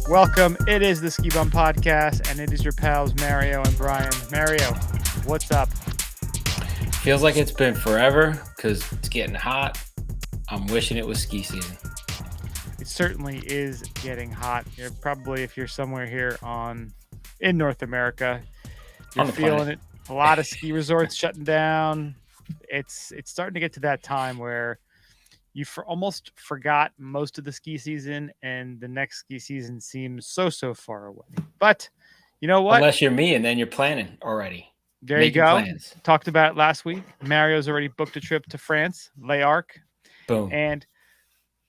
Welcome. It is the Ski Bum Podcast, and it is your pals Mario and Brian. Mario, what's up? Feels like it's been forever because it's getting hot. I'm wishing it was ski season. It certainly is getting hot. Probably if you're somewhere here in North America, you're On the feeling planet. it. A lot of ski resorts shutting down. It's starting to get to that time where you almost forgot most of the ski season, and the next ski season seems so far away. But you know what? Unless you're me and then you're planning already. There you Making go. plans. Talked about it last week. Mario's already booked a trip to France, Les Arcs. Boom. And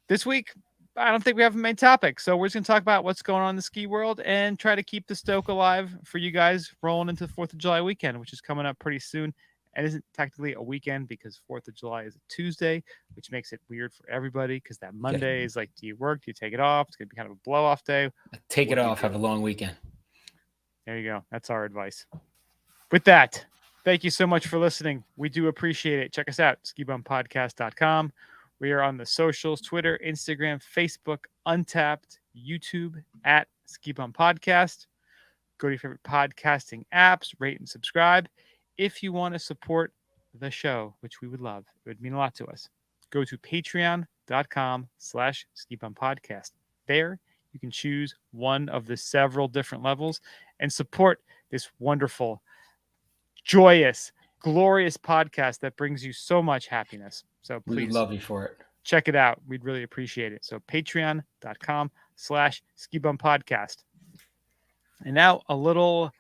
this week, I don't think we have a main topic. So we're just going to talk about what's going on in the ski world and try to keep the stoke alive for you guys rolling into the 4th of July weekend, which is coming up pretty soon. It isn't technically a weekend because 4th of July is a Tuesday, which makes it weird for everybody because that Monday is like, do you work? Do you take it off? It's going to be kind of a blow-off day. Take it off. Have a long weekend. There you go. That's our advice. With that, thank you so much for listening. We do appreciate it. Check us out, skibumpodcast.com. We are on the socials, Twitter, Instagram, Facebook, Untapped, YouTube, at Ski Bum Podcast. Go to your favorite podcasting apps, rate and subscribe. If you want to support the show, which we would love, it would mean a lot to us. Go to patreon.com/skibumpodcast. There, you can choose one of the several different levels and support this wonderful, joyous, glorious podcast that brings you so much happiness. So please, We'd love you for it. Check it out. We'd really appreciate it. So patreon.com/skibumpodcast. And now a little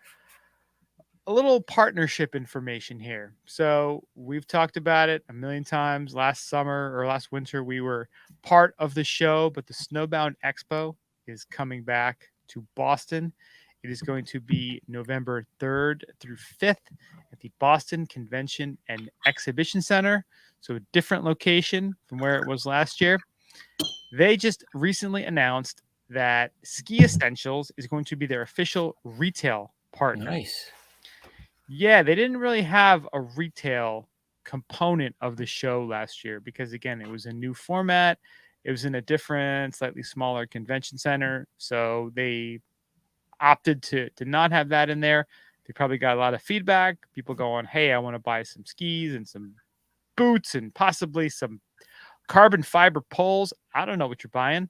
partnership information here. So we've talked about it a million times. Last summer or last winter, we were part of the show, but the Snowbound Expo is coming back to Boston. It is going to be November 3rd through 5th at the Boston Convention and Exhibition Center. So a different location from where it was last year. They just recently announced that Ski Essentials is going to be their official retail partner. Nice. Yeah, they didn't really have a retail component of the show last year because, again, it was a new format. It was in a different, slightly smaller convention center. So they opted to not have that in there. They probably got a lot of feedback. People going, hey, I want to buy some skis and some boots and possibly carbon fiber poles. I don't know what you're buying.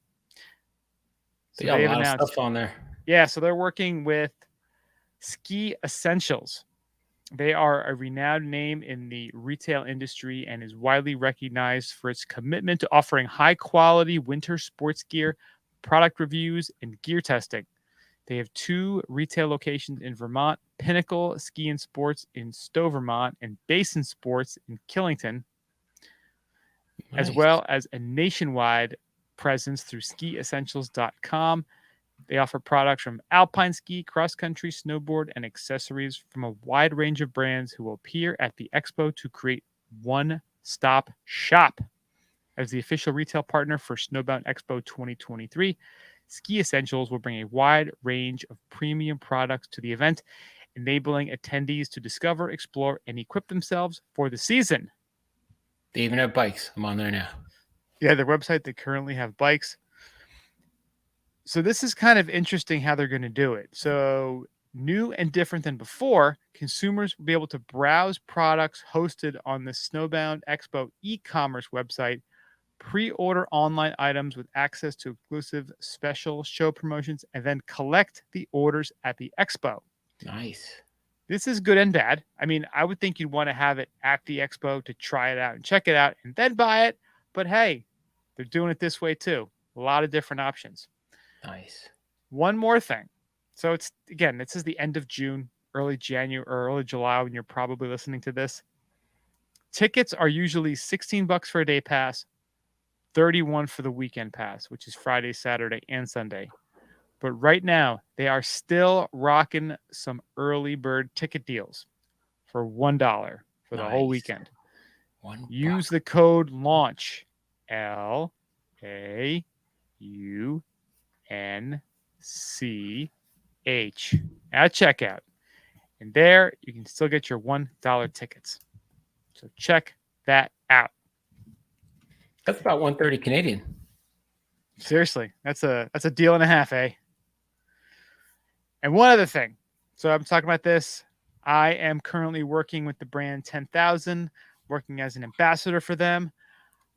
So they got a lot of stuff on there. Yeah, so they're working with Ski Essentials. They are a renowned name in the retail industry and is widely recognized for its commitment to offering high-quality winter sports gear, product reviews, and gear testing. They have 2 retail locations in Vermont, Pinnacle Ski and Sports in Stowe, Vermont, and Basin Sports in Killington, as well as a nationwide presence through skiessentials.com. They offer products from alpine ski, cross-country, snowboard, and accessories from a wide range of brands who will appear at the expo to create one-stop shop. As the official retail partner for Snowbound Expo 2023, Ski Essentials will bring a wide range of premium products to the event, enabling attendees to discover, explore, and equip themselves for the season. They even have bikes. I'm on there now. Yeah, their website, they currently have bikes. So this is kind of interesting how they're going to do it. So new and different than before, consumers will be able to browse products hosted on the Snowbound Expo e-commerce website, pre-order online items with access to exclusive special show promotions, and then collect the orders at the expo. Nice. This is good and bad. I mean, I would think you'd want to have it at the expo to try it out and check it out and then buy it. But hey, they're doing it this way too. A lot of different options. Nice. One more thing. So this is the end of June, early January, or early July when you're probably listening to this. Tickets are usually $16 for a day pass, $31 for the weekend pass, which is Friday, Saturday, and Sunday. But right now, they are still rocking some early bird ticket deals for $1 for the whole weekend. Use the code LAUNCH, LAUNCH, at checkout. And there, you can still get your $1 tickets. So check that out. That's about $130 Canadian. Seriously, that's a deal and a half, eh? And one other thing. So I'm talking about this. I am currently working with the brand 10,000, working as an ambassador for them.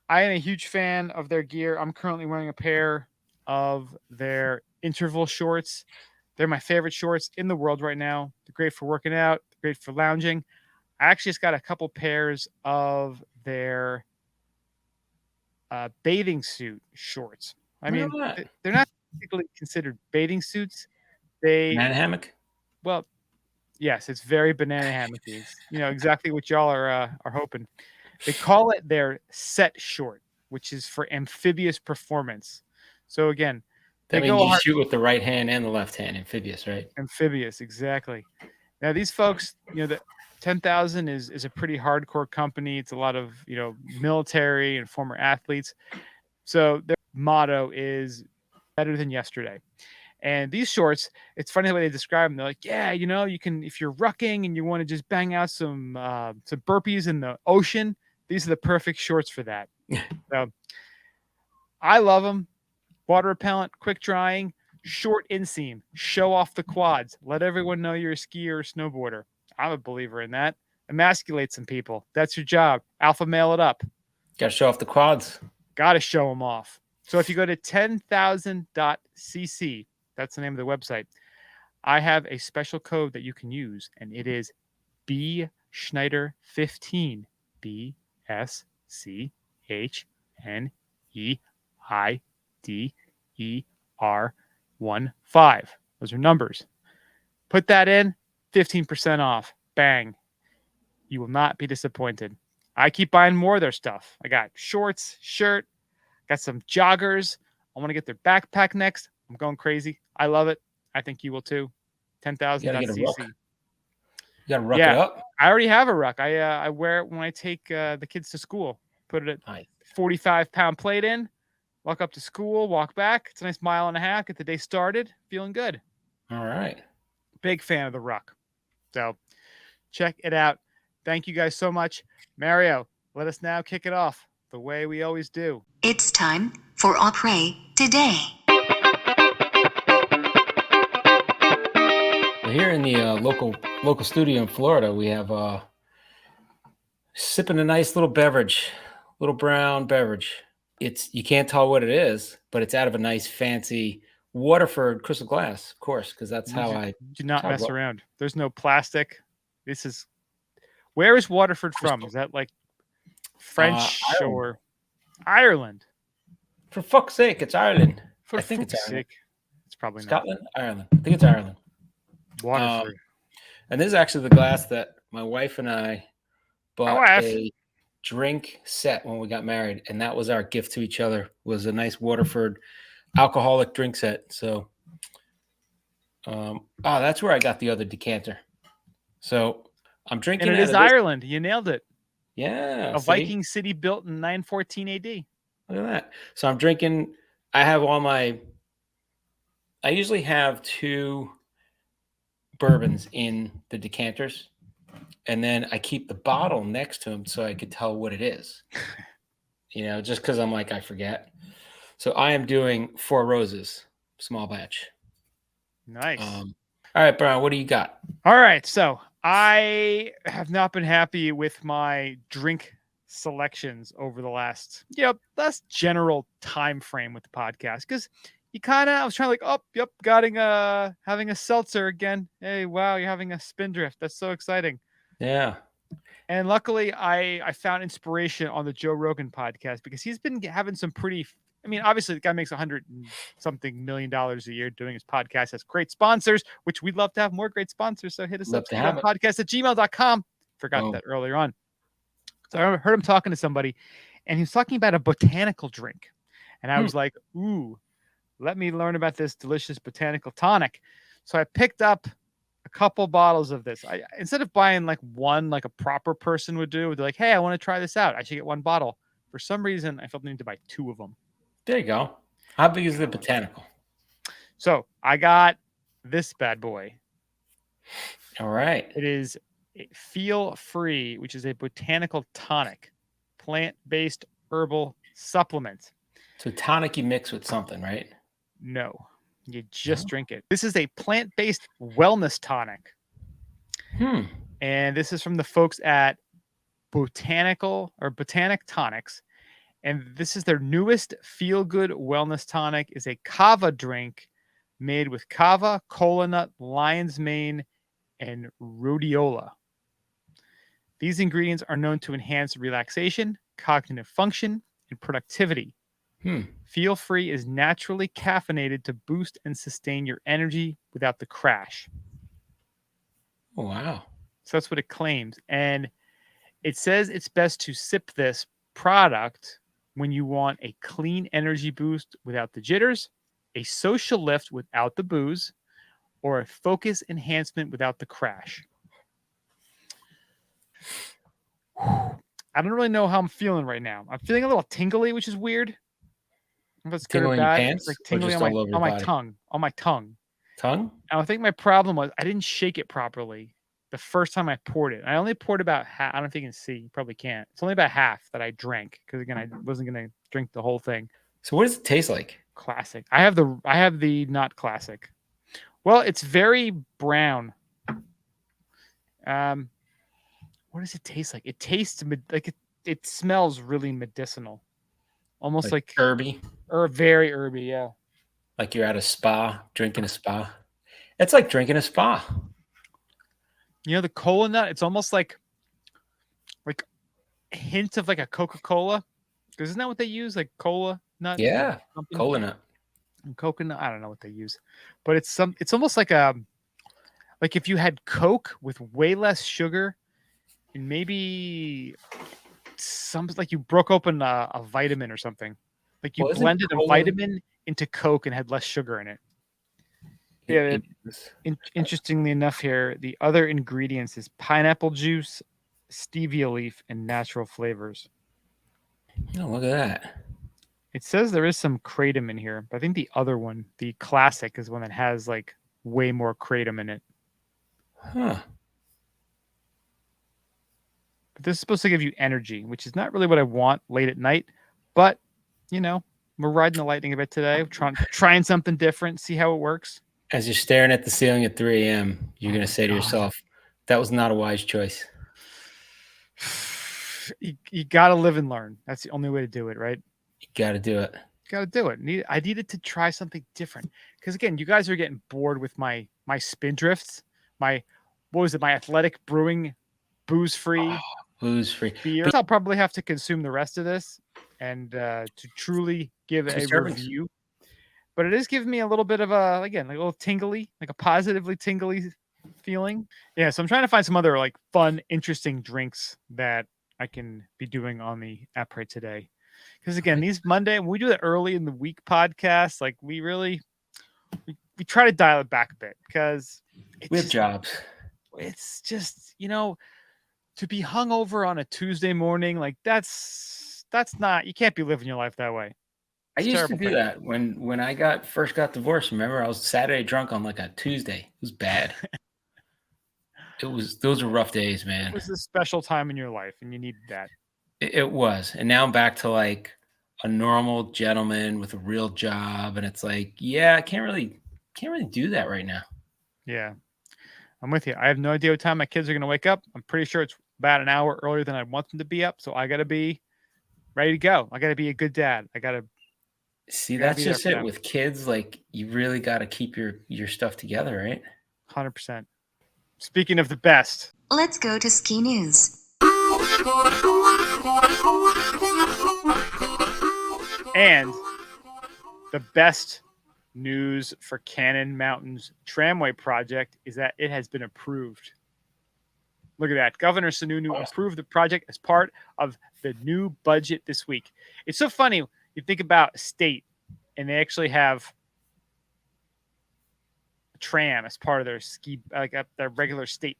I am a huge fan of their gear. I'm currently wearing a pair of their interval shorts. They're my favorite shorts in the world right now. They're great for working out, they're great for lounging. I actually just got a couple pairs of their bathing suit shorts. I Look mean, at that. they're not typically considered bathing suits. They, Man hammock. well, yes, it's very banana hammocky. It's, exactly what y'all are hoping. They call it their set short, which is for amphibious performance. So again, they I mean, go you hard. shoot with the right hand and the left hand, amphibious, right? Amphibious, exactly. Now these folks, the 10,000 is a pretty hardcore company. It's a lot of military and former athletes. So their motto is better than yesterday. And these shorts, it's funny the way they describe them. They're like, yeah, you can, if you're rucking and you want to just bang out some burpees in the ocean, these are the perfect shorts for that. So I love them. Water repellent, quick drying, short inseam, show off the quads. Let everyone know you're a skier or snowboarder. I'm a believer in that. Emasculate some people. That's your job. Alpha male it up. Got to show off the quads. Got to show them off. So if you go to 10,000.cc, that's the name of the website, I have a special code that you can use, and it is B Schneider 15. BSCHNEIDER15. Those are numbers. Put that in, 15% off. Bang. You will not be disappointed. I keep buying more of their stuff. I got shorts, shirt, got some joggers. I want to get their backpack next. I'm going crazy. I love it. I think you will too. 10,000.cc. You got to ruck it up. I already have a ruck. I wear it when I take the kids to school. Put it at 45-pound plate in, walk up to school, walk back. It's a nice mile and a half. Get the day started. Feeling good. All right. Big fan of the ruck. So check it out. Thank you guys so much. Mario, let us now kick it off the way we always do. It's time for Opry Today. Well, here in the local studio in Florida, we have sipping a nice little beverage, little brown beverage. You can't tell what it is, but it's out of a nice fancy Waterford crystal glass, of course, because that's how I do not mess around. There's no plastic. Where is Waterford from? Is that like French or Ireland? For fuck's sake, it's Ireland. I think it's Ireland. It's probably Scotland, Ireland. I think it's Ireland. Waterford. And this is actually the glass that my wife and I bought a drink set when we got married, and that was our gift to each other. Was a nice Waterford alcoholic drink set. So, that's where I got the other decanter. So I'm drinking. And it is Ireland. You nailed it. Yeah, a Viking city built in 914 AD. Look at that. So I'm drinking. I usually have 2 bourbons in the decanters, and then I keep the bottle next to them so I could tell what it is. Just because I'm like, I forget. So I am doing 4 Roses, small batch. Nice. All right, Brian, what do you got? All right. So I have not been happy with my drink selections over the last general time frame with the podcast, because I was trying to having a seltzer again. Hey, wow, you're having a Spindrift. That's so exciting. Yeah. And luckily I found inspiration on the Joe Rogan podcast, because he's been having some obviously the guy makes $100-something million a year doing his podcast, has great sponsors, which we'd love to have more great sponsors. So hit us up, podcast@gmail.com. Forgot that earlier on. So I heard him talking to somebody, and he was talking about a botanical drink. And I was like, ooh, let me learn about this delicious botanical tonic. So I picked up a couple bottles of this. Instead of buying one, like a proper person would do, they're like, hey, I want to try this out. I should get 1 bottle. For some reason, I felt the need to buy 2 of them. There you go. How big is the botanical? So I got this bad boy. All right. It is Feel Free, which is a botanical tonic, plant-based herbal supplement. So tonic you mix with something, right? No. You just drink it. This is a plant-based wellness tonic. And this is from the folks at Botanic Tonics. And this is their newest feel-good wellness tonic. Is a kava drink made with kava, kola nut, lion's mane, and rhodiola. These ingredients are known to enhance relaxation, cognitive function, and productivity. Feel Free is naturally caffeinated to boost and sustain your energy without the crash. Oh, wow. So that's what it claims. And it says it's best to sip this product when you want a clean energy boost without the jitters, a social lift without the booze, or a focus enhancement without the crash. I don't really know how I'm feeling right now. I'm feeling a little tingly, which is weird. If it's good or Tingling in your bad, pants, it's like or tingling just on all over my your body? tongue. On my tongue. Tongue? And I think my problem was I didn't shake it properly the first time I poured it. I only poured about half. I don't know if you can see. You probably can't. It's only about half that I drank because again, I wasn't gonna drink the whole thing. So what does it taste like? Classic. I have the not classic. Well, it's very brown. What does it taste like? It tastes like it smells really medicinal, almost like herby, or very herby. Yeah, like you're at a spa drinking a spa. It's like drinking a spa. You know the kola nut. It's almost like a hint of like a Coca-Cola. Isn't that what they use? Like cola nut. Yeah, kola nut. And coconut. I don't know what they use, but it's almost like like if you had Coke with way less sugar and maybe like you broke open a vitamin or something. Like you blended a vitamin into Coke and had less sugar in it. Yeah. Interestingly enough here, the other ingredients is pineapple juice, stevia leaf, and natural flavors. Oh, look at that. It says there is some kratom in here, but I think the other one, the classic, is one that has like way more kratom in it. Huh. But this is supposed to give you energy, which is not really what I want late at night. But, you know, we're riding the lightning a bit today. We're trying something different, see how it works. As you're staring at the ceiling at 3 a.m., you're going to say to yourself, that was not a wise choice. You got to live and learn. That's the only way to do it, right? You got to do it. Got to do it. I needed to try something different. Because, again, you guys are getting bored with my spin drifts, my athletic brewing booze-free beer. I'll probably have to consume the rest of this and to truly give a review. But it is giving me a little bit of a little tingly, like a positively tingly feeling. Yeah, so I'm trying to find some other like fun, interesting drinks that I can be doing on the Après today. Because again, these Monday, when we do the early in the week podcast, like we we try to dial it back a bit because we have jobs. It's just, to be hungover on a Tuesday morning, like that's not, you can't be living your life that way. I used to do that when I first got divorced. Remember, I was Saturday drunk on like a Tuesday. It was bad. Those were rough days, man. It was a special time in your life, and you needed that. It was, and now I'm back to like a normal gentleman with a real job, and it's like, yeah, I can't really do that right now. Yeah, I'm with you. I have no idea what time my kids are going to wake up. I'm pretty sure it's about an hour earlier than I want them to be up, so I got to be ready to go. I got to be a good dad. I got to. See, that's just it with kids. Like, you really got to keep your stuff together, right? 100%. Speaking of the best, let's go to ski news. And the best news for Cannon Mountain's tramway project is that it has been approved. Look at that. Governor Sununu approved the project as part of the new budget this week. It's so funny. You think about a state, and they actually have a tram as part of their their regular state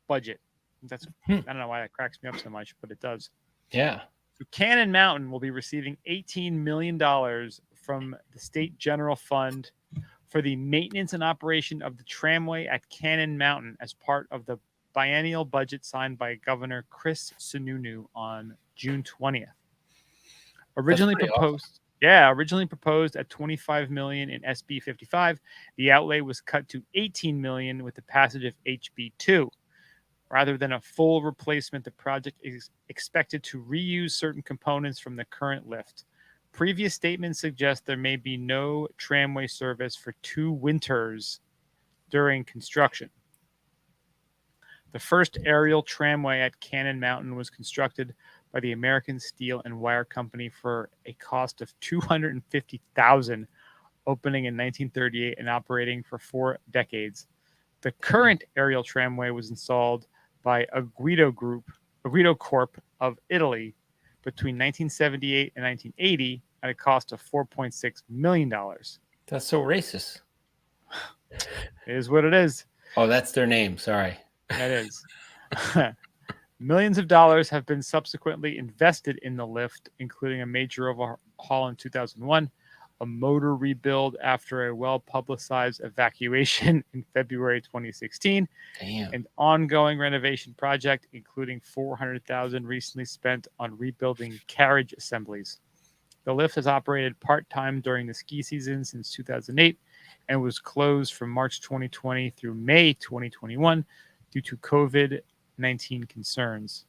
budget. I don't know why that cracks me up so much, but it does. Yeah. So Cannon Mountain will be receiving $18 million from the State General Fund for the maintenance and operation of the tramway at Cannon Mountain as part of the biennial budget signed by Governor Chris Sununu on June 20th. Originally proposed, Yeah, originally proposed at 25 million in SB 55, the outlay was cut to 18 million with the passage of HB 2. Rather than a full replacement, the project is expected to reuse certain components from the current lift. Previous statements suggest there may be no tramway service for 2 winters during construction. The first aerial tramway at Cannon Mountain was constructed by the American Steel and Wire Company for a cost of $250,000, opening in 1938 and operating for 4 decades. The current aerial tramway was installed by Aguido Corp of Italy between 1978 and 1980 at a cost of $4.6 million. That's so racist. It is what it is. Oh, that's their name. Sorry. That is. Millions of dollars have been subsequently invested in the lift, including a major overhaul in 2001, a motor rebuild after a well-publicized evacuation in February 2016, Damn. an ongoing renovation project, including $400,000 recently spent on rebuilding carriage assemblies. The lift has operated part-time during the ski season since 2008 and was closed from March 2020 through May 2021 due to COVID-19 concerns.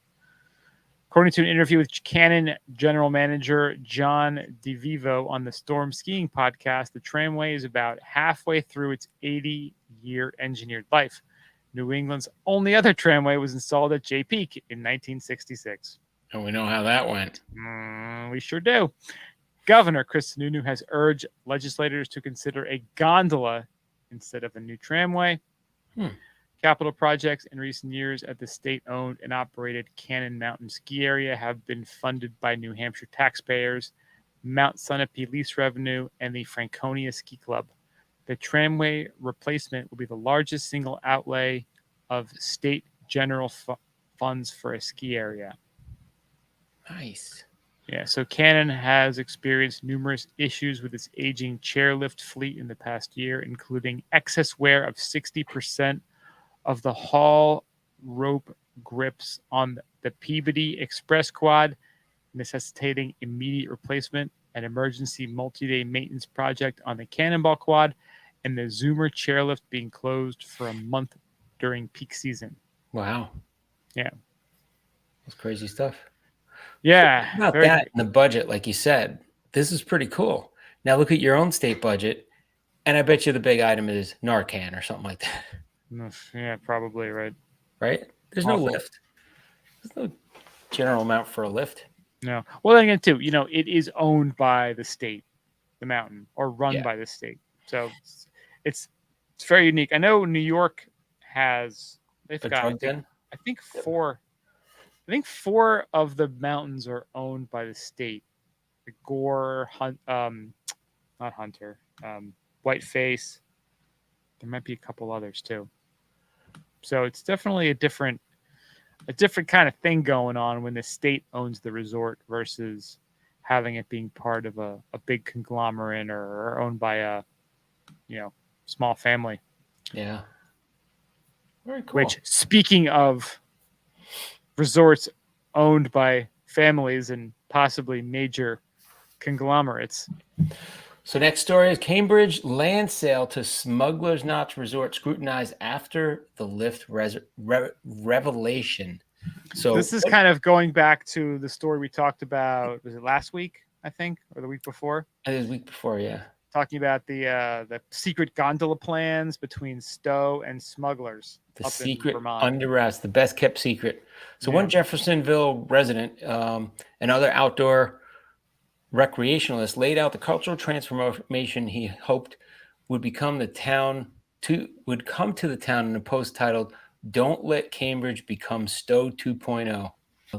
According to an interview with Cannon General Manager John DeVivo on the Storm Skiing podcast, the tramway is about halfway through its 80-year engineered life. New England's only other tramway was installed at Jay Peak in 1966. And we know how that went. We sure do. Governor Chris Sununu has urged legislators to consider a gondola instead of a new tramway. Capital projects in recent years at the state-owned and operated Cannon Mountain ski area have been funded by New Hampshire taxpayers, Mount Sunapee lease revenue, and the Franconia Ski Club. The tramway replacement will be the largest single outlay of state general funds for a ski area. Nice. Yeah, so Cannon has experienced numerous issues with its aging chairlift fleet in the past year, including excess wear of 60% of the haul rope grips on the Peabody Express quad, necessitating immediate replacement, an emergency multi-day maintenance project on the Cannonball quad, and the Zoomer chairlift being closed for a month during peak season. Wow. Yeah. That's crazy stuff. Yeah. About that in the budget, like you said, this is pretty cool. Now look at your own state budget, and I bet you the big item is Narcan or something like that. Yeah, probably, right. Right? There's no lift. There's no general amount for a lift. No. Well, then again, too, it is owned by the state, the mountain, or run by the state. So it's very unique. I know New York they've got, I think four of the mountains are owned by the state. The Gore, not Hunter, Whiteface. There might be a couple others too. So it's definitely a different kind of thing going on when the state owns the resort versus having it being part of a big conglomerate or owned by a small family. Yeah. Very cool. Which, speaking of resorts owned by families and possibly major conglomerates. So next story is Cambridge land sale to Smuggler's Notch Resort scrutinized after the lift revelation. So this is kind of going back to the story we talked about. Was it last week, I think, or the week before? It was the week before, yeah. Talking about the secret gondola plans between Stowe and smugglers. The secret under wraps, the best kept secret. So one Jeffersonville resident and other outdoor recreationalist laid out the cultural transformation he hoped would come to the town in a post titled "Don't Let Cambridge Become Stowe 2.0."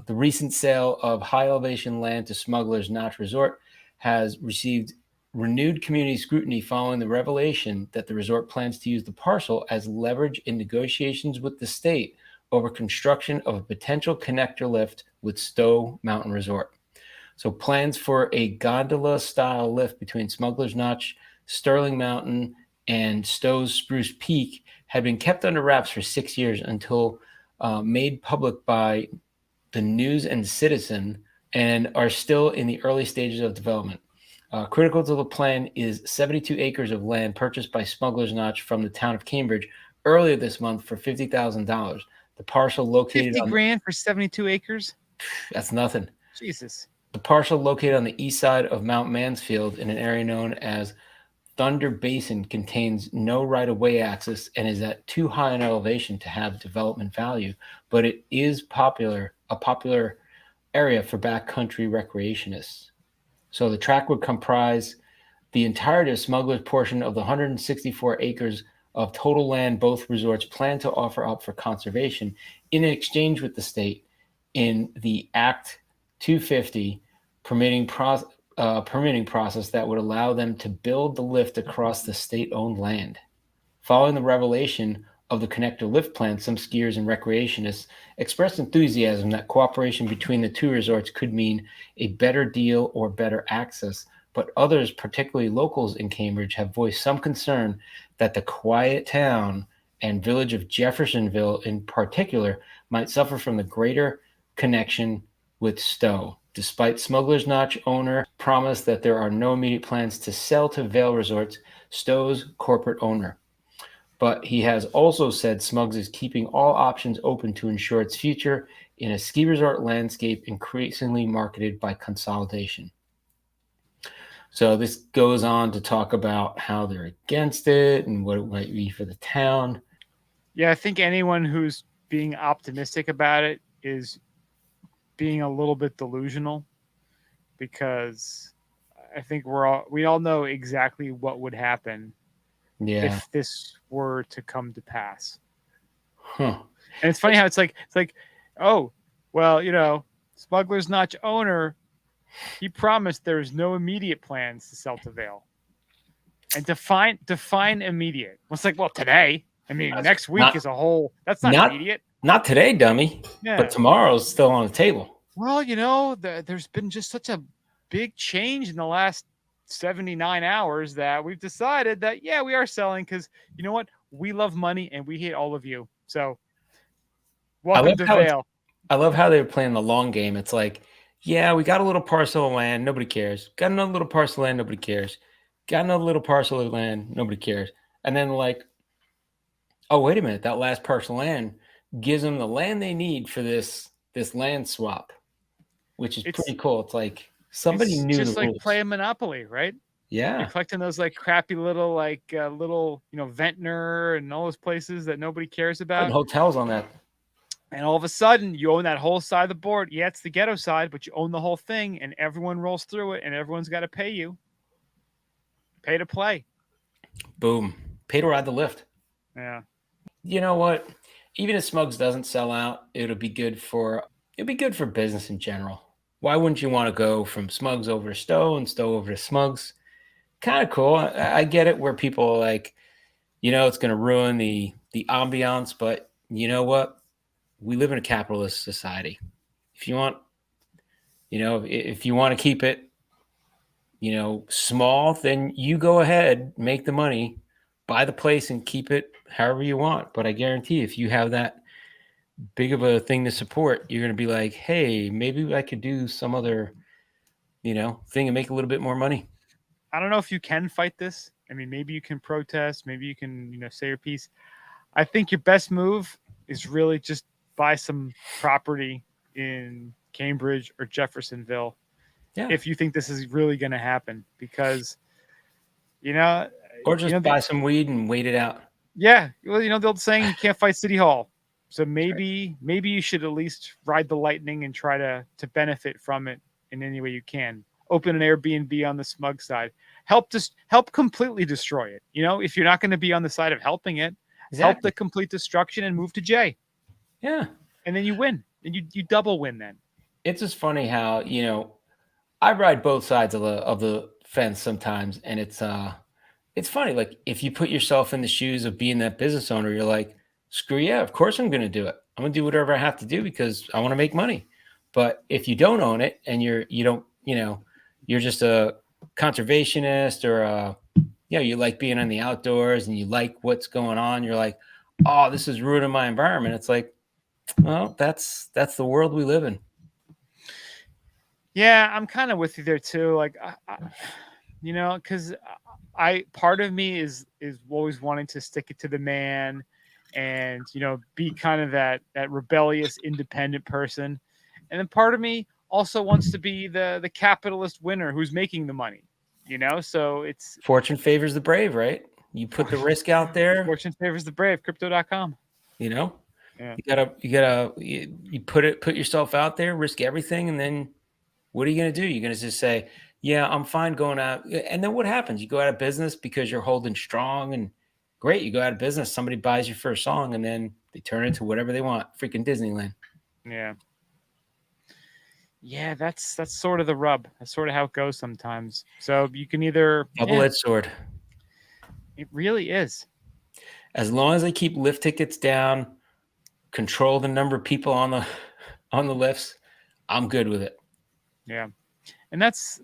The recent sale of high elevation land to Smuggler's Notch Resort has received renewed community scrutiny following the revelation that the resort plans to use the parcel as leverage in negotiations with the state over construction of a potential connector lift with Stowe Mountain Resort. So plans for a gondola-style lift between Smuggler's Notch, Sterling Mountain, and Stowe's Spruce Peak had been kept under wraps for 6 years until made public by the News and Citizen and are still in the early stages of development. Critical to the plan is 72 acres of land purchased by Smuggler's Notch from the town of Cambridge earlier this month for $50,000. The parcel located 50 on grand for 72 acres? that's nothing. Jesus. The parcel located on the east side of Mount Mansfield in an area known as Thunder Basin contains no right-of-way access and is at too high an elevation to have development value, but it is a popular area for backcountry recreationists. So the track would comprise the entirety of Smuggler's portion of the 164 acres of total land both resorts plan to offer up for conservation in exchange with the state in the Act 250 permitting process that would allow them to build the lift across the state-owned land. Following the revelation of the connector lift plan, some skiers and recreationists expressed enthusiasm that cooperation between the two resorts could mean a better deal or better access, but others, particularly locals in Cambridge, have voiced some concern that the quiet town and village of Jeffersonville in particular might suffer from the greater connection with Stowe. Despite Smuggler's Notch owner promise that there are no immediate plans to sell to Vail Resorts, Stowe's corporate owner. But he has also said Smugs is keeping all options open to ensure its future in a ski resort landscape increasingly marketed by consolidation. So this goes on to talk about how they're against it and what it might be for the town. Yeah, I think anyone who's being optimistic about it is being a little bit delusional, because I think we all know exactly what would happen if this were to come to pass. And it's funny how it's like, oh, well, Smuggler's Notch owner, he promised there's no immediate plans to sell to Vail. And define immediate. Well, it's like, well, today. I mean, next week is a whole. That's not immediate. Not today, dummy. Yeah. But tomorrow's still on the table. Well, there's been just such a big change in the last 79 hours that we've decided that, yeah, we are selling because, you know what? We love money and we hate all of you. So welcome to Vail. I love how they're playing the long game. It's like, yeah, we got a little parcel of land. Nobody cares. Got another little parcel of land. Nobody cares. Got another little parcel of land. Nobody cares. And then like, oh, wait a minute. That last parcel of land gives them the land they need for this land swap, which is pretty cool. It's like somebody knew just the like rules. Play Monopoly, right? Yeah. You're collecting those like crappy little Ventnor and all those places that nobody cares about. And hotels on that. And all of a sudden you own that whole side of the board. Yeah, it's the ghetto side, but you own the whole thing and everyone rolls through it and everyone's got to pay you. Pay to play. Boom. Pay to ride the lift. Yeah. You know what? Even if Smugs doesn't sell out, it'll be good for business in general. Why wouldn't you want to go from Smugs over to Stowe and Stowe over to Smugs? Kind of cool. I get it where people are like, it's going to ruin the ambiance, but you know what? We live in a capitalist society. If you want, if you want to keep it, small, then you go ahead, make the money, buy the place and keep it however you want. But I guarantee if you have that big of a thing to support, you're going to be like, hey, maybe I could do some other, thing and make a little bit more money. I don't know if you can fight this. I mean, maybe you can protest. Maybe you can, say your piece. I think your best move is really just buy some property in Cambridge or Jeffersonville. Yeah. If you think this is really going to happen, because, or just buy some weed and wait it out. Yeah. Well, the old saying, you can't fight City Hall. So maybe you should at least ride the lightning and try to benefit from it in any way you can. Open an Airbnb on the Smug side. Help completely destroy it. If you're not going to be on the side of helping it, help the complete destruction and move to J. Yeah. And then you win. And you double win then. It's just funny how, I ride both sides of the fence sometimes, and it's funny. Like if you put yourself in the shoes of being that business owner, you're like, screw yeah, of course I'm going to do it. I'm going to do whatever I have to do because I want to make money. But if you don't own it and you're just a conservationist or you like being in the outdoors and you like what's going on, you're like, oh, this is ruining my environment. It's like, well, that's the world we live in. Yeah, I'm kind of with you there too. Like, You know, because I part of me is always wanting to stick it to the man, and be kind of that rebellious, independent person, and then part of me also wants to be the capitalist winner who's making the money. So it's Fortune favors the brave, right? You put the risk out there, fortune favors the brave. Crypto.com. you know. Yeah. You put yourself out there, risk everything, and then what are you going to do? You're going to just say, "Yeah, I'm fine going out," and then what happens? You go out of business because you're holding strong, and great, you go out of business. Somebody buys your first song, and then they turn it into whatever they want. Freaking Disneyland. Yeah. Yeah, that's sort of the rub. That's sort of how it goes sometimes. So you can either Double-edged sword. it really is. As long as they keep lift tickets down, control the number of people on the lifts, I'm good with it. Yeah. And that's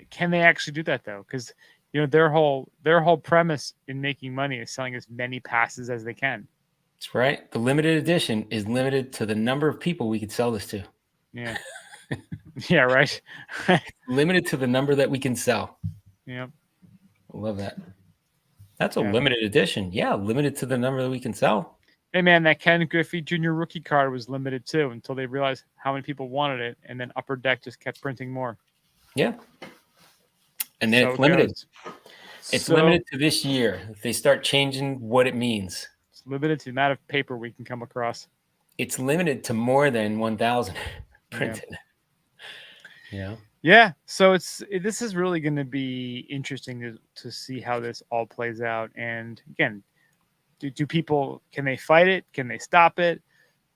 can they actually do that though? Because their whole premise in making money is selling as many passes as they can. That's right. The limited edition is limited to the number of people we could sell this to. Yeah. Yeah, right. Limited to the number that we can sell. Yeah. I love that. That's a Yeah. limited edition. Yeah, limited to the number that we can sell. Hey man, that Ken Griffey Jr. rookie card was limited too until they realized how many people wanted it, and then Upper Deck just kept printing more. Yeah. And then So it's limited. goes. It's So limited to this year. If they start changing what it means, it's limited to the amount of paper we can come across. it's limited to more than 1,000 printed. Yeah. Yeah, so this is really going to be interesting to see how this all plays out. And again, do people, can they fight it? Can they stop it?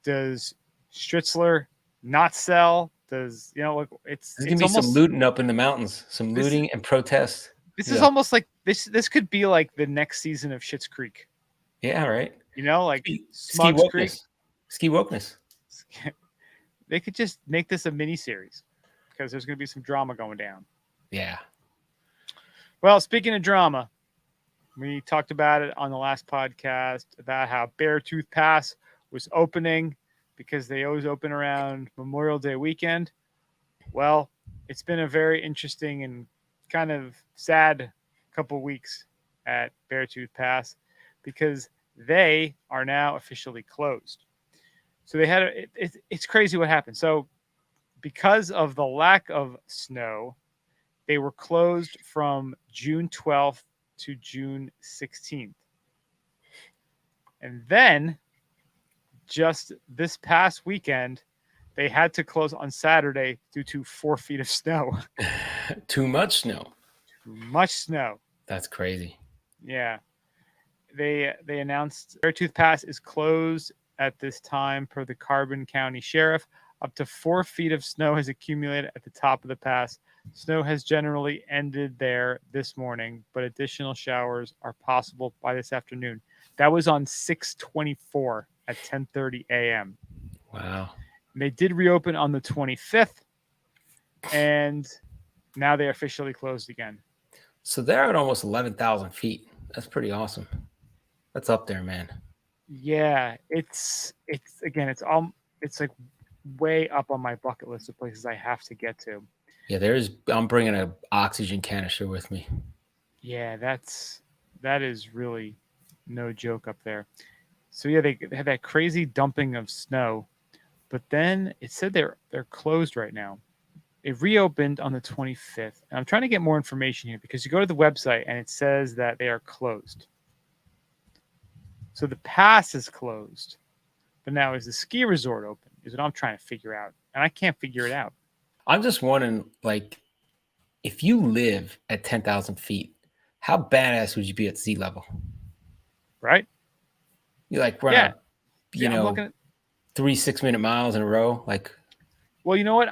Does Stritzler not sell? Does There's it's gonna be some almost looting up in the mountains, some looting and protests. this is Yeah. almost like this could be like the next season of Schitt's Creek. Yeah, right. Like Ski Smugs Creek. wokeness. Ski wokeness. They could just make this a mini series because there's going to be some drama going down. Yeah. Well, speaking of drama, we talked about it on the last podcast about how Beartooth Pass was opening because they always open around Memorial Day weekend. Well, it's been a very interesting and kind of sad couple weeks at Beartooth Pass because they are now officially closed. So they had it's crazy what happened. So because of the lack of snow, they were closed from June 12th to June 16th. And then just this past weekend, they had to close on Saturday due to 4 feet of snow. Too much snow. Too much snow. That's crazy. Yeah. They announced Beartooth Pass is closed at this time per the Carbon County Sheriff. Up to 4 feet of snow has accumulated at the top of the pass. Snow has generally ended there this morning, but additional showers are possible by this afternoon. That was on 6/24 at 10:30 a.m. Wow. And they did reopen on the 25th, and now they're officially closed again. So they're at almost 11,000 feet. That's pretty awesome. That's up there, man. Yeah, it's like way up on my bucket list of places I have to get to. Yeah, I'm bringing an oxygen canister with me. Yeah, that is really no joke up there. So yeah, they had that crazy dumping of snow, but then it said they're closed right now. It reopened on the 25th. And I'm trying to get more information here because you go to the website and it says that they are closed. So the pass is closed, but now is the ski resort open? Is what I'm trying to figure out, and I can't figure it out. I'm just wondering, like, if you live at 10,000 feet, how badass would you be at sea level? Right? You like run, Yeah. I'm looking at 3 6-minute miles in a row. Like, well, you know what?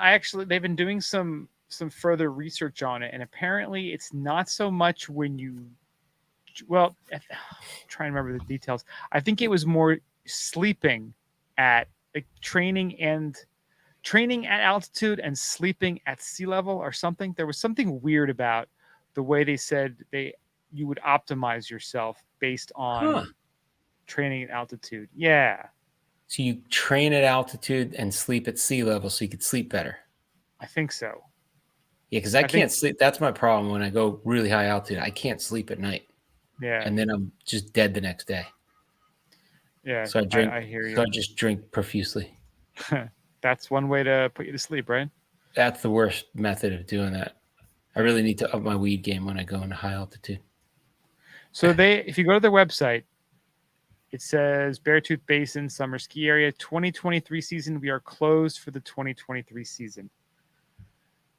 They've been doing some further research on it, and apparently it's not so much when you. Well, I'm trying to remember the details. I think it was more sleeping at like training at altitude and sleeping at sea level or something. There was something weird about the way they said you would optimize yourself based on training at altitude. Yeah. So you train at altitude and sleep at sea level so you could sleep better. I think so. Yeah, because I think- can't sleep. That's my problem when I go really high altitude. I can't sleep at night, Yeah. and then I'm just dead the next day. Yeah. So I drink. I hear So I you. just drink profusely. That's one way to put you to sleep, right? That's the worst method of doing that. I really need to up my weed game when I go into high altitude. So if you go to their website, it says Beartooth Basin Summer Ski Area 2023 season. We are closed for the 2023 season.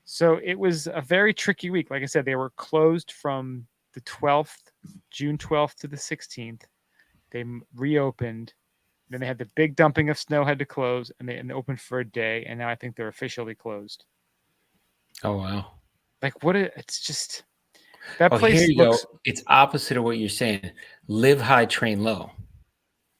So it was a very tricky week. Like I said, they were closed from the 12th, June 12th to the 16th. They reopened. Then they had the big dumping of snow, had to close, and they opened for a day. And now I think they're officially closed. Oh wow! Like it's just that Oh, place here you looks go. It's opposite of what you're saying. Live high, train low.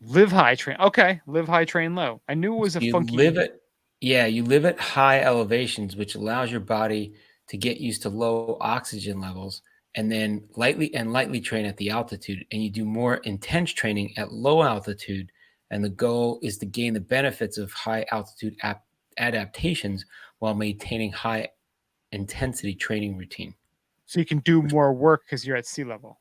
live high, train. Okay, live high, train low. I knew it was a You funky. live at you live at high elevations, which allows your body to get used to low oxygen levels, and then lightly train at the altitude. And you do more intense training at low altitude. And the goal is to gain the benefits of high altitude adaptations while maintaining high intensity training routine. So you can do more work because you're at sea level.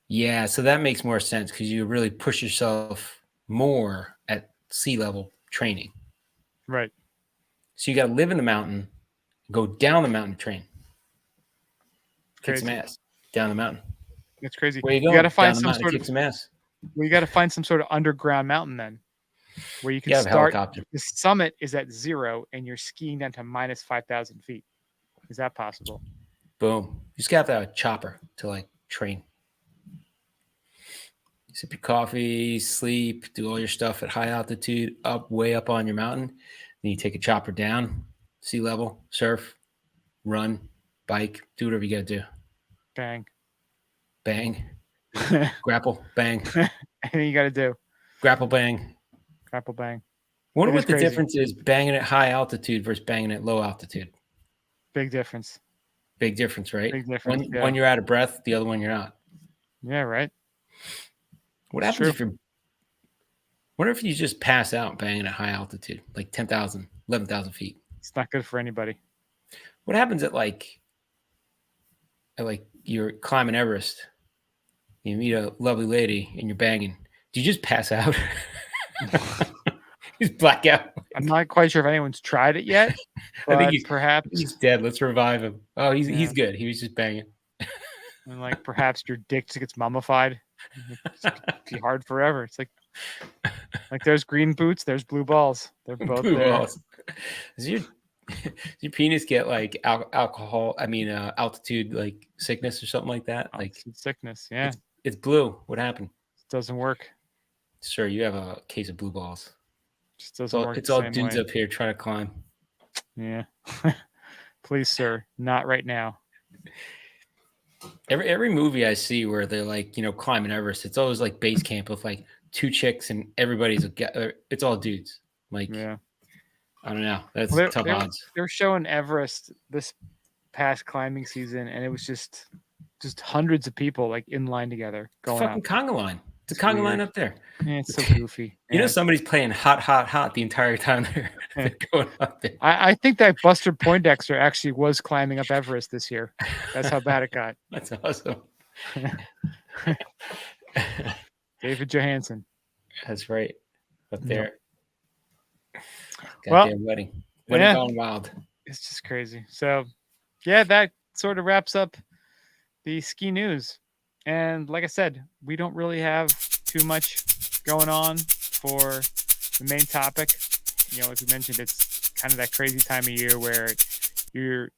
Yeah, so that makes more sense because you really push yourself more at sea level training. Right. So you got to live in the mountain, go down the mountain to train. Kick some Crazy. ass down the mountain. That's crazy. Where you You going? got to find down the some mountain to sort kick of. some ass. Well, you got to find some sort of underground mountain then, where you can You have a start. helicopter. The summit is at 0, and you're skiing down to minus 5,000 feet. Is that possible? Boom. You just got to have a chopper to like train. Sip your coffee, sleep, do all your stuff at high altitude, way up on your mountain. Then you take a chopper down, sea level, surf, run, bike, do whatever you got to do. Bang. Bang, grapple, bang, Anything you got to do. grapple, bang. Grapple bang. Wonder It is what the crazy. difference is banging at high altitude versus banging at low altitude. Big difference. Big difference, right? Big difference. Yeah. One you're out of breath, the other one you're not. Yeah. Right. What It's happens if you're? Wonder if you just pass out banging at high altitude, like 10,000, 11,000 feet. It's not good for anybody. What happens at like you're climbing Everest? You meet a lovely lady and you're banging. Do you just pass out? He's black out. I'm not quite sure if anyone's tried it yet. I think But perhaps he's dead. Let's revive him. Oh, he's Yeah. good. He was just banging. and like perhaps your dick just gets mummified. It'd be hard forever. It's like there's green boots, there's blue balls. They're both Blue there. balls. Does your penis get like alcohol? I mean, altitude like sickness or something like that? Like Altitude sickness. Yeah, it's blue. What happened? doesn't work. Sir, you have a case of blue balls. Just It's doesn't all, work. it's the all same dudes way. up here trying to climb. Yeah. Please, sir, not right now. Every movie I see where they're like, climbing Everest, it's always like base camp with like 2 chicks and it's all dudes. Like, Yeah. I don't know. That's Well, tough odds. They were showing Everest this past climbing season, and it was just hundreds of people like in line together It's going fucking up. conga line. It's a It's conga weird. line up there. Yeah, it's so goofy. You know, Yeah. somebody's playing hot, hot, hot the entire time they're going up there. I think that Buster Poindexter actually was climbing up Everest this year. That's how bad it got. That's awesome. David Johansen. That's right. Up Yep. there. Well, Goddamn wedding. Wedding yeah. gone wild. It's just crazy. So, yeah, that sort of wraps up the ski news. And like I said, we don't really have too much going on for the main topic. As we mentioned, it's kind of that crazy time of year where you've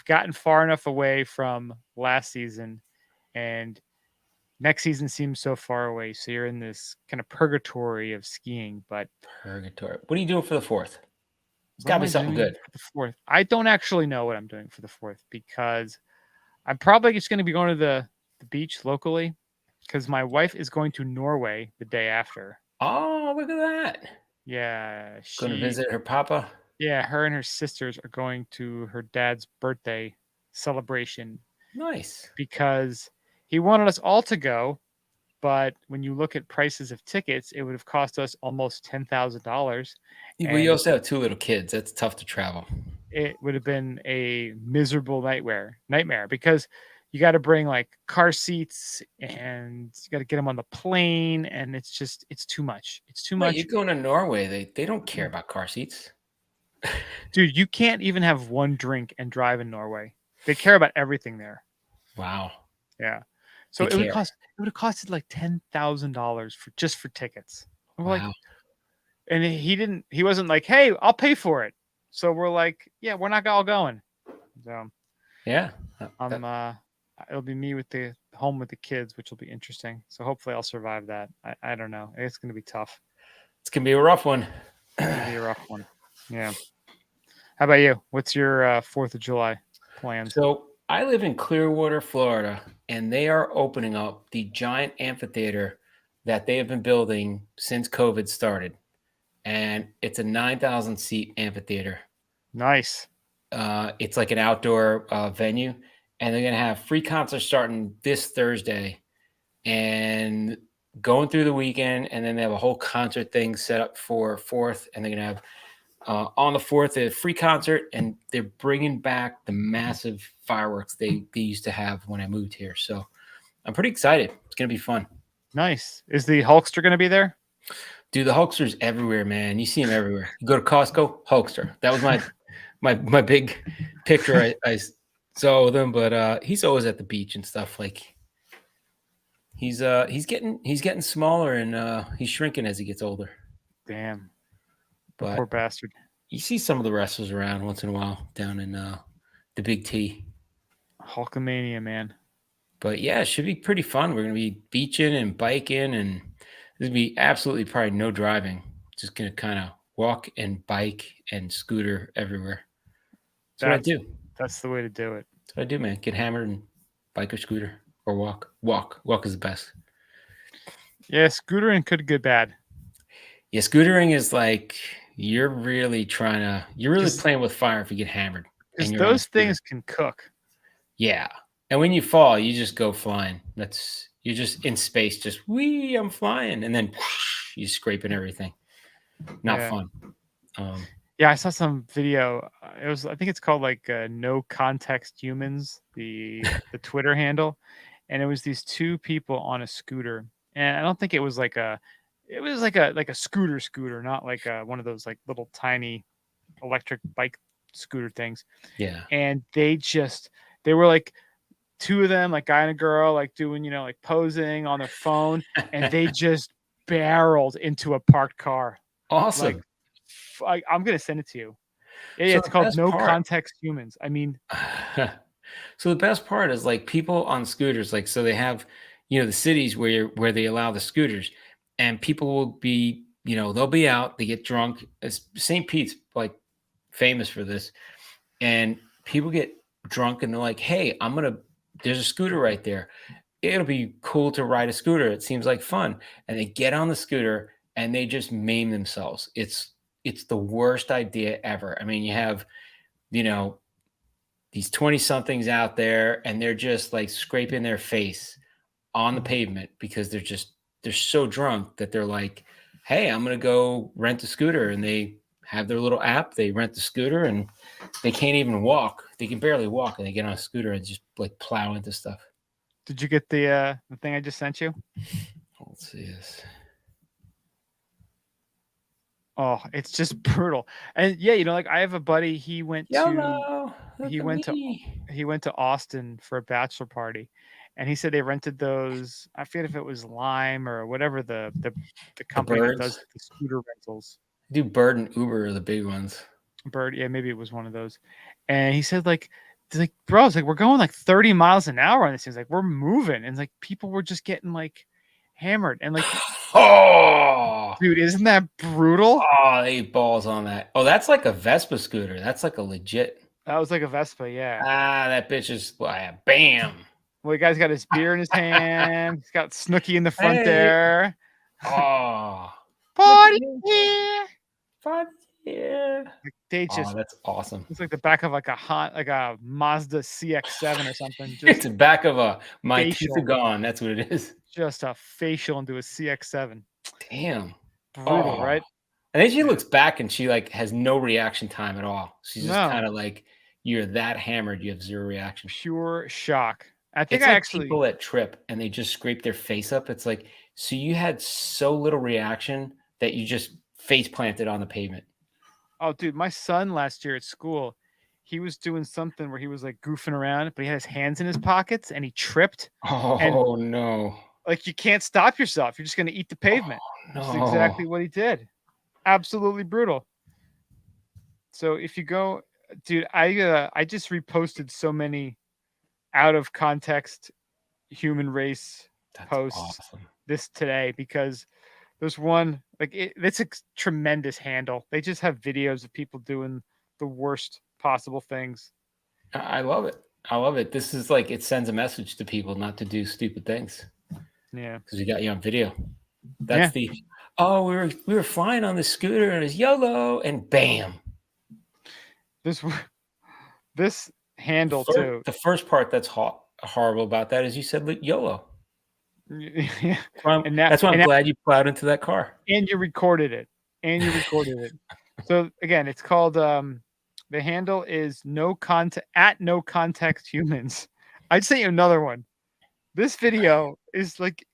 gotten far enough away from last season and next season seems so far away. So you're in this kind of purgatory of skiing. But Purgatory. What are you doing for the 4th? It's what got am to be I something doing good. for the 4th? I don't actually know what I'm doing for the 4th because I'm probably just going to be going to the beach locally because my wife is going to Norway the day after. Oh, look at that. Yeah. Going to visit her papa. Yeah, her and her sisters are going to her dad's birthday celebration Nice. because he wanted us all to go. But when you look at prices of tickets, it would have cost us almost $10,000. Well, you also have 2 little kids. That's tough to travel. it would have been a miserable nightmare because you got to bring like car seats and you got to get them on the plane, and it's too much. It's too Wait, much. you're going to Norway. They don't care about car seats. Dude, you can't even have one drink and drive in Norway. They care about everything there. Wow. Yeah. So They it would care. cost it would have costed like $10,000 for tickets. And we're like, Wow. and he wasn't like, hey, I'll pay for it. So we're like, yeah, we're not all going. So Yeah. it'll be me with the home with the kids, which will be interesting. So hopefully I'll survive that. I don't know. It's gonna be tough. It's gonna be a rough one. It's gonna be a rough one. Yeah. How about you? What's your 4th of July plans? So I live in Clearwater, Florida, and they are opening up the giant amphitheater that they have been building since COVID started. And it's a 9,000 seat amphitheater. Nice. It's like an outdoor venue, and they're going to have free concerts starting this Thursday and going through the weekend. And then they have a whole concert thing set up for 4th, and they're going to have on the 4th, a free concert, and they're bringing back the massive fireworks they used to have when I moved here. So I'm pretty excited. It's going to be fun. Nice. Is the Hulkster going to be there? Dude, the Hulkster's everywhere, man. You see him everywhere. You go to Costco, Hulkster. That was my big picture I saw with him, but he's always at the beach and stuff. Like he's getting smaller and he's shrinking as he gets older. Damn. But Poor bastard. you see some of the wrestlers around once in a while down in the Big T. Hulkamania, man. But yeah, it should be pretty fun. We're gonna be beaching and biking, and there's gonna be absolutely probably no driving. Just gonna kind of walk and bike and scooter everywhere. That's what I do. That's the way to do it. That's what I do, man. Get hammered and bike or scooter or walk. Walk is the best. Yeah, scootering could get bad. Yeah, scootering is like you're really playing with fire if you get hammered. Because you're on a those scooter. things can cook. Yeah. And when you fall, you just go flying. You're just in space, just I'm flying, and then whoosh, you're scraping everything. Not Yeah. fun. Yeah, I saw some video. I think it's called like No Context Humans, the Twitter handle, and it was these two people on a scooter, and I don't think it was like a scooter, not like one of those like little tiny electric bike scooter things. Yeah. And they were like two of them, like guy and a girl, like doing like posing on their phone, and they just barreled into a parked car. Awesome. I'm gonna send it to you. Yeah, So it's the called best No part- Context Humans. I mean, So the best part is like people on scooters, like so they have, the cities where they allow the scooters, and people will be, they'll be out, they get drunk. St. Pete's like famous for this, and people get drunk and they're like, "Hey, there's a scooter right there. It'll be cool to ride a scooter. It seems like fun." And they get on the scooter and they just maim themselves. It's the worst idea ever. I mean, you have, these 20 somethings out there and they're just like scraping their face on the pavement because they're so drunk that they're like, "Hey, I'm going to go rent a scooter." And they have their little app, they rent the scooter, and they can't even walk. They can barely walk, and they get on a scooter and just like plow into stuff. did you get the thing I just sent you? Let's see this. Oh, it's just brutal. And yeah, like I have a buddy. He went to Austin for a bachelor party, and he said they rented those. I forget if it was Lime or whatever the company that does the scooter rentals. Do Bird and Uber are the big ones. Bird, yeah, maybe it was one of those. And he said bro, it's like we're going like 30 miles an hour on this. He's like, we're moving, and like people were just getting like hammered, and like, oh, dude, isn't that brutal? Oh, they balls on that. Oh, that's like a Vespa scooter. That's like a legit. That was like a Vespa, yeah. That bitch is bam. Well, the guy's got his beer in his hand. He's got Snooki in the front Hey. there. Oh, Party here. fun. Yeah. Like, they just, that's awesome. it's like the back of like a Mazda CX-7 or something. It's Just, the back of my teeth facial. are gone. That's what it is. just a facial into a CX-7. Damn. Brutal, Oh. right? And then she looks back and she like has no reaction time at all. She's just No. kind of like, you're that hammered, you have zero reaction. Pure shock. I think It's I like actually people that trip and they just scrape their face up. It's like, so you had so little reaction that you just face planted on the pavement. Oh, dude, my son last year at school, he was doing something where he was like goofing around, but he had his hands in his pockets and he tripped. Oh no. Like you can't stop yourself. You're just going to eat the pavement. That's No. exactly what he did. Absolutely brutal. So if you go, dude, I just reposted so many out of context human race That's posts awesome. this today because there's one like it's a tremendous handle. They just have videos of people doing the worst possible things. I love it. I love it. This is like, it sends a message to people not to do stupid things Yeah. because we got you on video. That's the, oh, we were flying on the scooter and it's YOLO and bam. This handle too. The first part that's horrible about that is you said YOLO. Yeah. That's why I'm glad you plowed into that car. And you recorded it. So again, it's called the handle is no context humans. I'd say another one. This video is like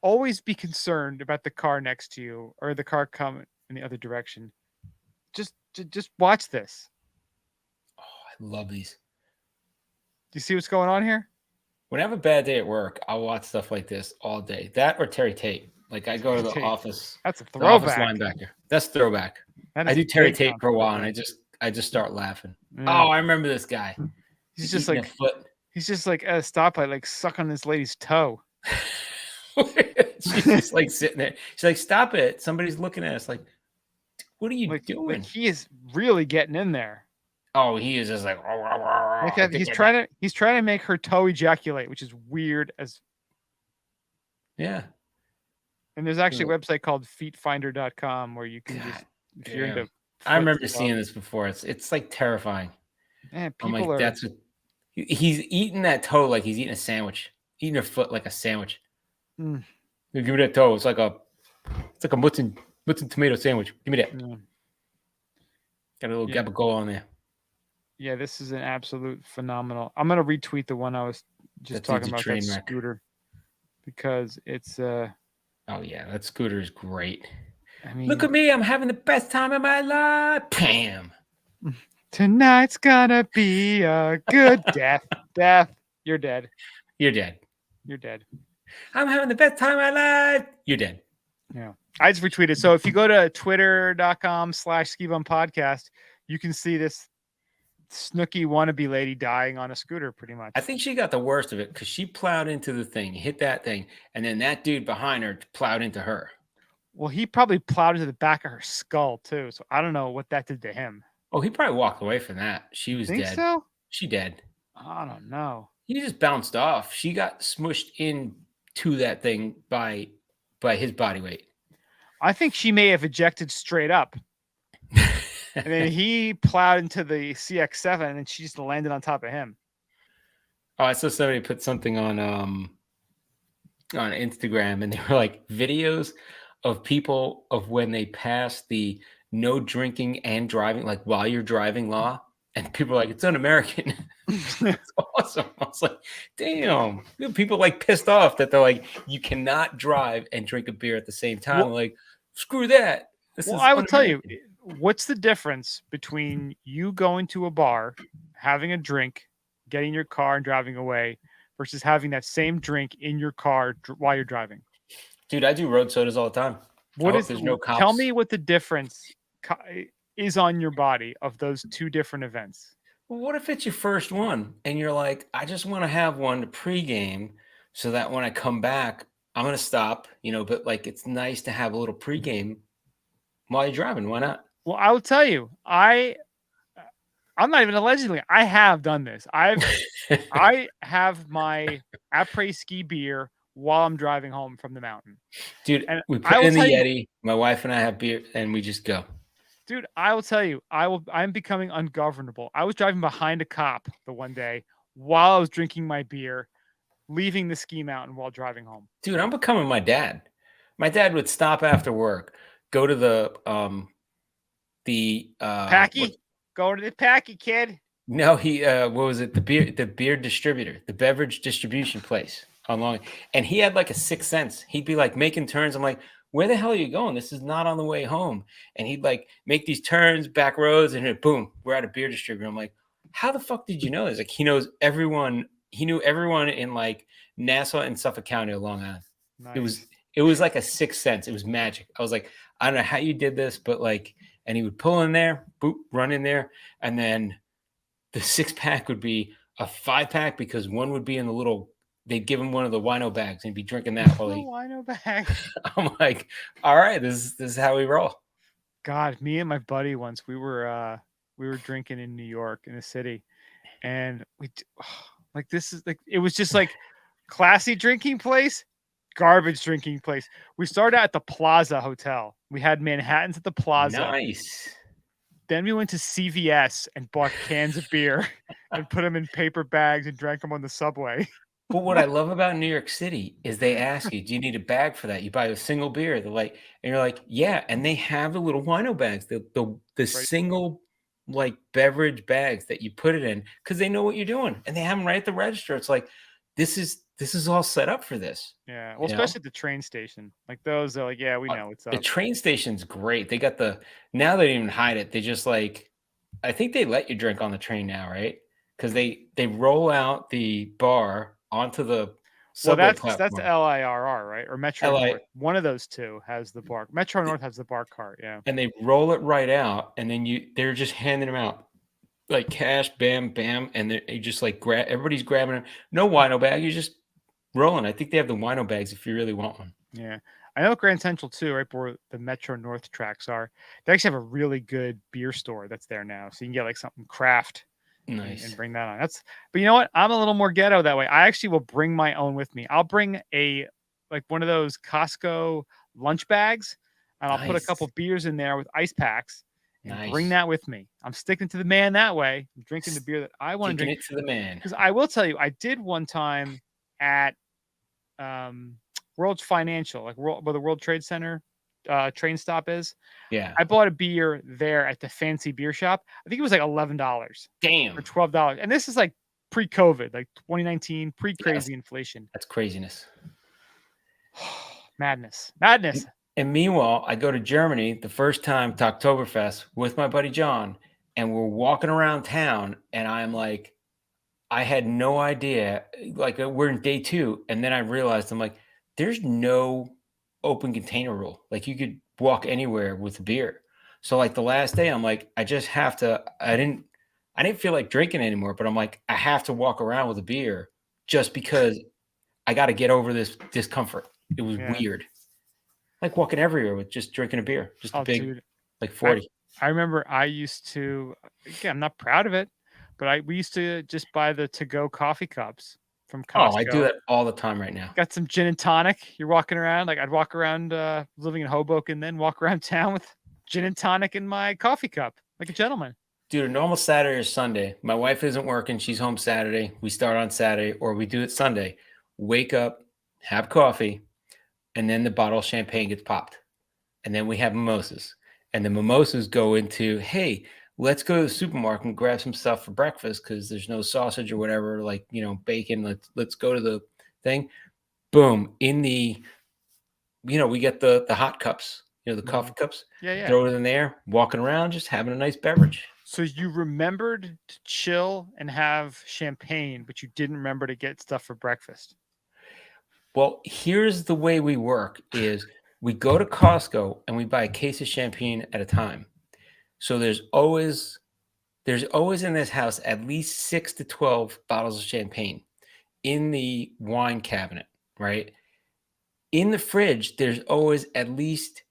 always be concerned about the car next to you or the car coming in the other direction. Just watch this. Oh, I love these. Do you see what's going on here? When I have a bad day at work, I'll watch stuff like this all day. That or Terry Tate. Like I go to the office. That's a The office throwback. linebacker. That's throwback. That I is do a Terry big Tate time for a while, and throwback. I just start laughing. Yeah. Oh, I remember this guy. He's just eating like a foot. he's just like at a stoplight, like sucking this lady's toe. She's just like sitting there. She's like, "Stop it! Somebody's looking at us." Like, what are you doing? Like he is really getting in there. Oh, he is just like, Like he's trying to make her toe ejaculate, which is weird as. Yeah. And there's actually a website called feetfinder.com where you can just if you're into. I remember seeing this before. It's like terrifying. Man, I'm people like, are. that's what he's eating that toe like he's eating a sandwich, eating a foot like a sandwich. Mm. Give me that toe. It's like a mutton tomato sandwich. Give me that. Yeah. Got a little gabagool on there. Yeah, this is an absolute phenomenal. I'm gonna retweet the one I was just talking about, that scooter, because it's oh yeah, that scooter is great. I mean, look at me, I'm having the best time of my life. Bam. Tonight's gonna be a good death. You're dead. You're dead. You're dead. I'm having the best time of my life. You're dead. Yeah. I just retweeted. So if you go to twitter.com/skibum podcast, you can see this Snooki wannabe lady dying on a scooter pretty much. I think she got the worst of it because she plowed into the thing, hit that thing, and then that dude behind her plowed into her. Well, he probably plowed into the back of her skull too. So I don't know what that did to him. Oh, he probably walked away from that. She was Think dead. so? She dead. I don't know. He just bounced off. She got smushed into that thing by his body weight. I think she may have ejected straight up. And then he plowed into the CX-7 and she just landed on top of him. Oh, I saw somebody put something on Instagram, and they were like videos of people of when they passed the no drinking and driving, like while you're driving law, and people are like, it's un-American. It's awesome. I was like, damn. People like pissed off that they're like, you cannot drive and drink a beer at the same time. Well, like, screw that. Well, I will tell you, what's the difference between you going to a bar, having a drink, getting your car and driving away, versus having that same drink in your car while you're driving? Dude, I do road sodas all the time. There's no cops. Tell me what the difference is on your body of those two different events. Well, what if it's your first one and you're like, I just want to have one to pregame so that when I come back, I'm going to stop, but like, it's nice to have a little pregame while you're driving. Why not? Well, I will tell you, I'm not even allegedly. I have done this. I have my après-ski beer while I'm driving home from the mountain. Dude, and we put in the Yeti. My wife and I have beer and we just go. Dude, I will tell you, I'm becoming ungovernable. I was driving behind a cop the one day while I was drinking my beer, leaving the ski mountain while driving home. Dude, I'm becoming my dad. My dad would stop after work, go to the Packy, go to the Packy, kid. no, he what was it? The beer distributor, the beverage distribution place on Long. And he had like a sixth sense. He'd be like making turns. I'm like, where the hell are you going? This is not on the way home. And he'd like make these turns, back roads, and then boom, we're at a beer distributor. I'm like, how the fuck did you know this? Like he knows everyone, he knew everyone in like Nassau and Suffolk County of Long Island. It was Nice. it was like a sixth sense. It was magic. I was like, I don't know how you did this, but like, and he would pull in there, boop, run in there, and then the 6-pack would be a 5-pack because one would be in the little. They'd give him one of the wino bags and he'd be drinking that while Oh, he. I know bag. I'm like, all right, this is how we roll. God, me and my buddy once we were drinking in New York in the city, and like this is like it was just like classy drinking place, garbage drinking place. We started at the Plaza Hotel. We had Manhattans at the Plaza. Nice. Then we went to CVS and bought cans of beer and put them in paper bags and drank them on the subway. But what I love about New York City is they ask you, do you need a bag for that? You buy a single beer. They're like, and you're like, yeah. And they have the little wino bags, the single like beverage bags that you put it in because they know what you're doing and they have them right at the register. It's like, this is all set up for this. Yeah, well, especially at the train station, like those are like, yeah, we know what's The up. train station's great. They got now they don't even hide it. They just like, I think they let you drink on the train now, right? Because they roll out the bar onto the Well, subway that's platform. LIRR, right? Or Metro LI North. One of those two has the bar. Metro North has the bar cart. Yeah. and they roll it right out, and then they're just handing them out like cash, bam, bam, and you just like grab. Everybody's grabbing them. No wino bag. You're just rolling. I think they have the wino bags if you really want one. Yeah. I know Grand Central too, right where the Metro North tracks are. They actually have a really good beer store that's there now. So you can get like something craft Nice. and bring that on. But you know what? I'm a little more ghetto that way. I actually will bring my own with me. I'll bring like one of those Costco lunch bags and I'll put a Nice. couple beers in there with ice packs and bring Nice. that with me. I'm sticking to the man that way. I'm drinking the beer that I want to Kicking drink. it to the man. Because I will tell you, I did one time at World Financial, like where the World Trade Center train stop is. Yeah. I bought a beer there at the fancy beer shop. I think it was like $11 Damn. or $12. And this is like pre-COVID, like 2019, pre-crazy inflation. That's craziness. Madness. And meanwhile, I go to Germany the first time to Oktoberfest with my buddy John, and we're walking around town, and I'm like, I had no idea. Like we're in day 2, and then I realized I'm like, there's no open container rule. Like you could walk anywhere with a beer. So like the last day, I'm like, I just have to. I didn't feel like drinking anymore, but I'm like, I have to walk around with a beer just because I got to get over this discomfort. It was weird. Like walking everywhere with just drinking a beer, just a big, dude, like 40. I remember I used to, again, I'm not proud of it, but we used to just buy the to-go coffee cups from Costco. Oh, I do that all the time right now. Got some gin and tonic. You're walking around, like I'd walk around, living in Hoboken, then walk around town with gin and tonic in my coffee cup, like a gentleman. Dude, a normal Saturday or Sunday. My wife isn't working. She's home Saturday. We start on Saturday, or we do it Sunday. Wake up, have coffee, and then the bottle of champagne gets popped. And then we have mimosas. And the mimosas go into, hey, let's go to the supermarket and grab some stuff for breakfast because there's no sausage or whatever, like, bacon. Let's go to the thing. Boom. In the, we get the hot cups, the coffee cups. Yeah. Throw it in there, walking around, just having a nice beverage. So you remembered to chill and have champagne, but you didn't remember to get stuff for breakfast. Well, here's the way we work is we go to Costco and we buy a case of champagne at a time. So there's always in this house at least 6 to 12 bottles of champagne in the wine cabinet, right? In the fridge, there's always at least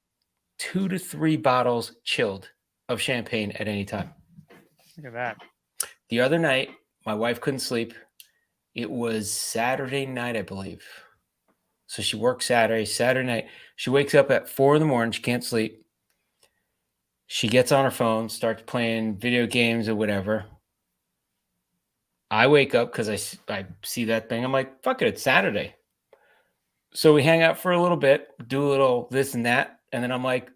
2 to 3 bottles chilled of champagne at any time. Look at that. The other night, my wife couldn't sleep. It was Saturday night, I believe. So she works Saturday night. She wakes up at 4 a.m. She can't sleep. She gets on her phone, starts playing video games or whatever. I wake up because I see that thing. I'm like, fuck it, it's Saturday. So we hang out for a little bit, do a little this and that, and then I'm like,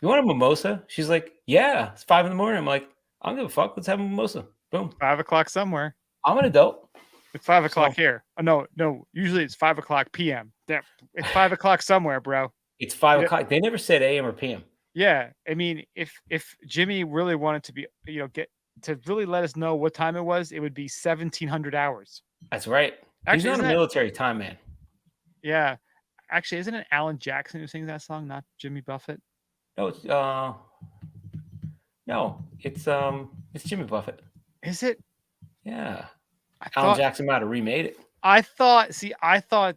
"You want a mimosa?" She's like, "Yeah." It's 5 in the morning. I'm like, "I don't give a fuck. Let's have a mimosa." Boom. 5 o'clock somewhere. I'm an adult. It's 5 o'clock So here. Oh, no. Usually it's 5 o'clock p.m. Damn, it's 5 o'clock somewhere, bro. it's 5 Yeah. o'clock. They never said AM or PM. Yeah, I mean, if Jimmy really wanted to be, get to really let us know what time it was, it would be 1700 hours. That's right. He's Actually, not a isn't that? military time man. Yeah, actually, isn't it Alan Jackson who sings that song, not Jimmy Buffett? No, it's Jimmy Buffett. Is it? Yeah. I Alan thought Jackson might have remade it. I thought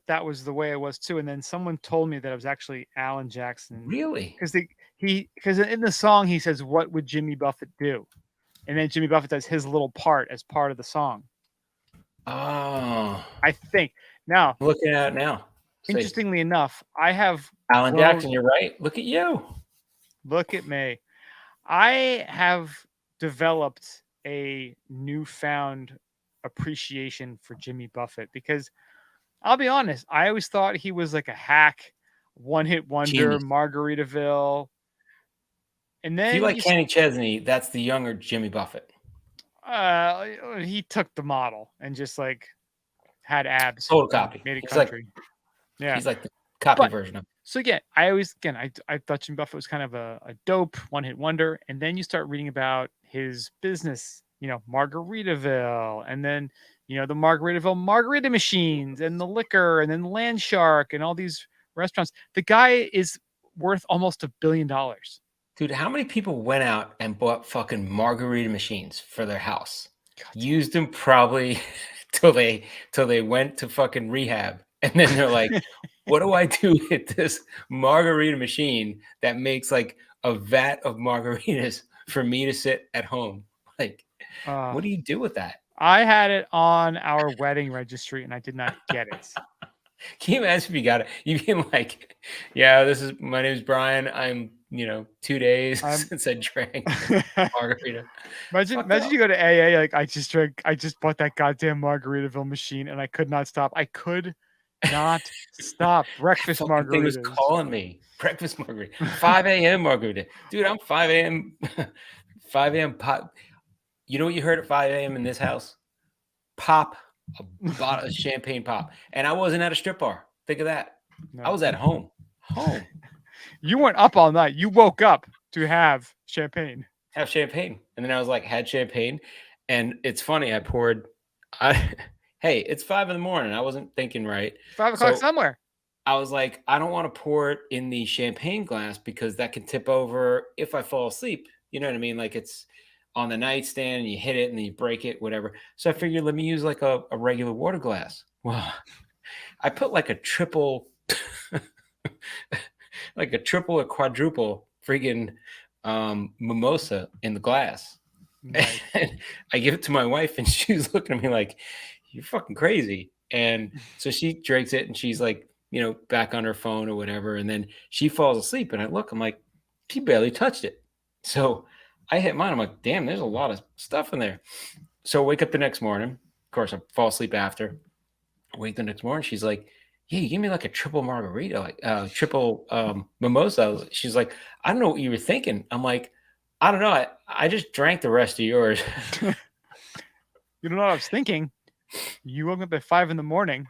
that was the way it was too, and then someone told me that it was actually Alan Jackson Really? because in the song he says, "What would Jimmy Buffett do?" And then Jimmy Buffett does his little part as part of the song. Oh, I think. Now, I'm looking at it now. See, interestingly enough, I have Alan grown- Jackson, you're right. Look at you. Look at me. I have developed a newfound appreciation for Jimmy Buffett because I'll be honest, I always thought he was like a hack, one-hit wonder, Genius. Margaritaville. And If then you like Kenny Chesney, that's the younger Jimmy Buffett. he took the model and just like had abs. Total and copy. Made it He's like- country. Yeah. He's like the copy But- version of. So again, I thought Jimmy Buffett was kind of a dope one-hit wonder, and then you start reading about his business, Margaritaville, and then the Margaritaville margarita machines, and the liquor, and then Land Shark, and all these restaurants. The guy is worth almost $1 billion. Dude, how many people went out and bought fucking margarita machines for their house? Used them probably till they went to fucking rehab, and then they're like, "What do I do with this margarita machine that makes like a vat of margaritas for me to sit at home? Like, what do you do with that?" I had it on our wedding registry, and I did not get it. Can you imagine if you got it? You'd be like, "Yeah, my name is Brian. I'm 2 days since I drank margarita." Imagine you go to AA, like I just bought that goddamn Margaritaville machine and I could not stop. I could not stop. Breakfast Fucking thing was margaritas. calling me. Breakfast margarita. 5 a.m. margarita. Dude, I'm 5 a.m. 5 a.m. pop. You know what you heard at 5 a.m. in this house? Pop. A bottle of champagne pop. And I wasn't at a strip bar. Think of that. No. I was at home. You weren't up all night. You woke up to have champagne. Have champagne. And then I was like, had champagne. And it's funny. Hey, it's 5 in the morning. I wasn't thinking right. 5 o'clock So- somewhere. I was like, I don't want to pour it in the champagne glass because that can tip over if I fall asleep. You know what I mean? Like it's on the nightstand and you hit it and then you break it, whatever. So I figured, let me use like a regular water glass. Well, I put like a triple, or quadruple friggin' mimosa in the glass. Nice. And I give it to my wife and she's looking at me like, "You're fucking crazy." And so she drinks it and she's like, back on her phone or whatever. And then she falls asleep and I'm like, she barely touched it. So I hit mine. I'm like, damn, there's a lot of stuff in there. So I wake up the next morning. Of course, I fall asleep after. I wake the next morning. She's like, "Yeah, you give me like a triple margarita, like triple mimosa." She's like, "I don't know what you were thinking." I'm like, "I don't know. I just drank the rest of yours." You know what I was thinking? You woke up at 5 in the morning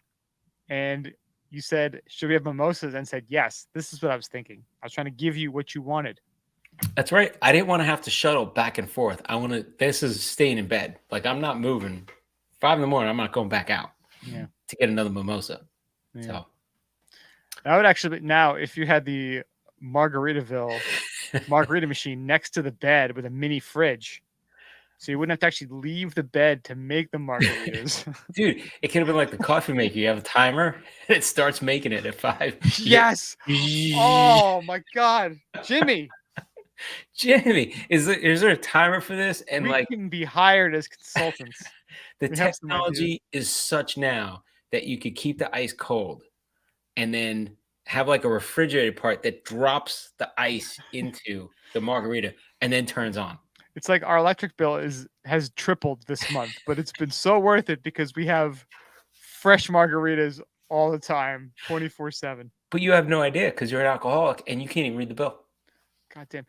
and you said, "Should we have mimosas?" And said, "Yes." This is what I was thinking. I was trying to give you what you wanted. That's right. I didn't want to have to shuttle back and forth. This is staying in bed. Like I'm not moving. 5 in the morning, I'm not going back out to get another mimosa. Yeah. So That would actually be, now if you had the Margaritaville margarita machine next to the bed with a mini fridge, so you wouldn't have to actually leave the bed to make the margaritas. dude, it could have been like the coffee maker. You have a timer and it starts making it at 5. Yes. Oh my God, Jimmy, Jimmy, is there a timer for this? And we like can be hired as consultants. the we have some technology is such now that you could keep the ice cold and then have like a refrigerated part that drops the ice into the margarita and then turns on. It's like our electric bill has tripled this month, but it's been so worth it because we have fresh margaritas all the time, 24/7. But you have no idea because you're an alcoholic and you can't even read the bill. God damn.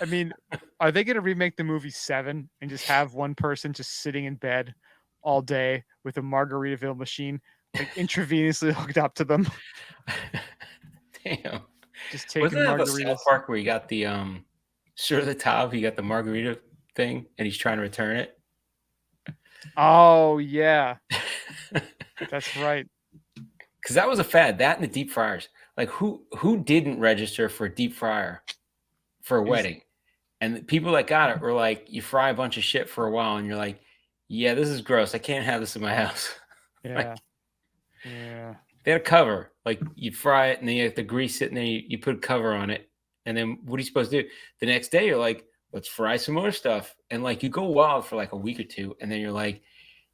I mean, are they going to remake the movie Seven and just have one person just sitting in bed all day with a Margaritaville machine, like intravenously hooked up to them, Damn. just taking Wasn't that the margaritas? South Park where you got the Sur the Top, you got the margarita thing and he's trying to return it? Oh yeah, that's right. Because that was a fad, that and the deep fryers. Like who didn't register for a deep fryer for a wedding? And the people that got it were like, you fry a bunch of shit for a while and you're like, yeah, this is gross. I can't have this in my house. Yeah, yeah. They had a cover. Like you fry it and then you have the grease sitting there, you put a cover on it. And then what are you supposed to do? The next day you're like, let's fry some more stuff. And like you go wild for like a week or two. And then you're like,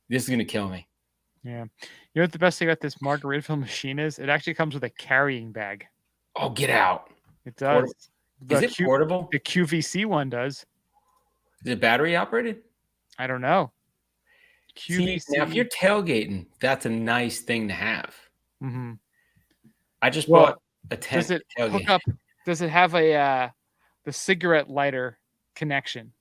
this is going to kill me. Yeah. You know what the best thing about this Margaritaville machine is? It actually comes with a carrying bag. Oh, get out. It does. Is it portable? The QVC one does. Is it battery operated? I don't know. See, now if you're tailgating, that's a nice thing to have. Mm-hmm. I just bought a tent. Does it tailgate. hook up? Does it have the cigarette lighter connection?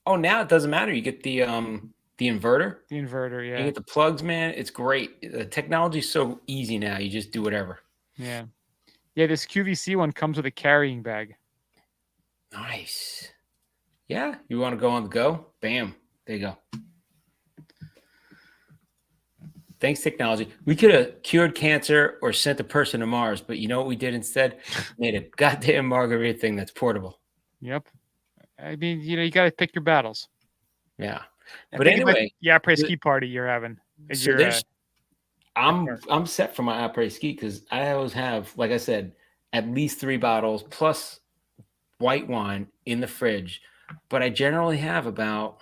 Oh, now it doesn't matter. You get the inverter. The inverter, yeah. You get the plugs, man. It's great. The technology's so easy now. You just do whatever. Yeah. Yeah, this QVC one comes with a carrying bag. Nice. Yeah. You want to go on the go? Bam. There you go. Thanks, technology. We could have cured cancer or sent a person to Mars, but you know what we did instead? Made a goddamn margarita thing that's portable. Yep. I mean, you got to pick your battles. Yeah. And But think about anyway, the après ski party you're having. so there's, I'm set for my après ski because I always have, like I said, at least 3 bottles plus white wine in the fridge. But I generally have about,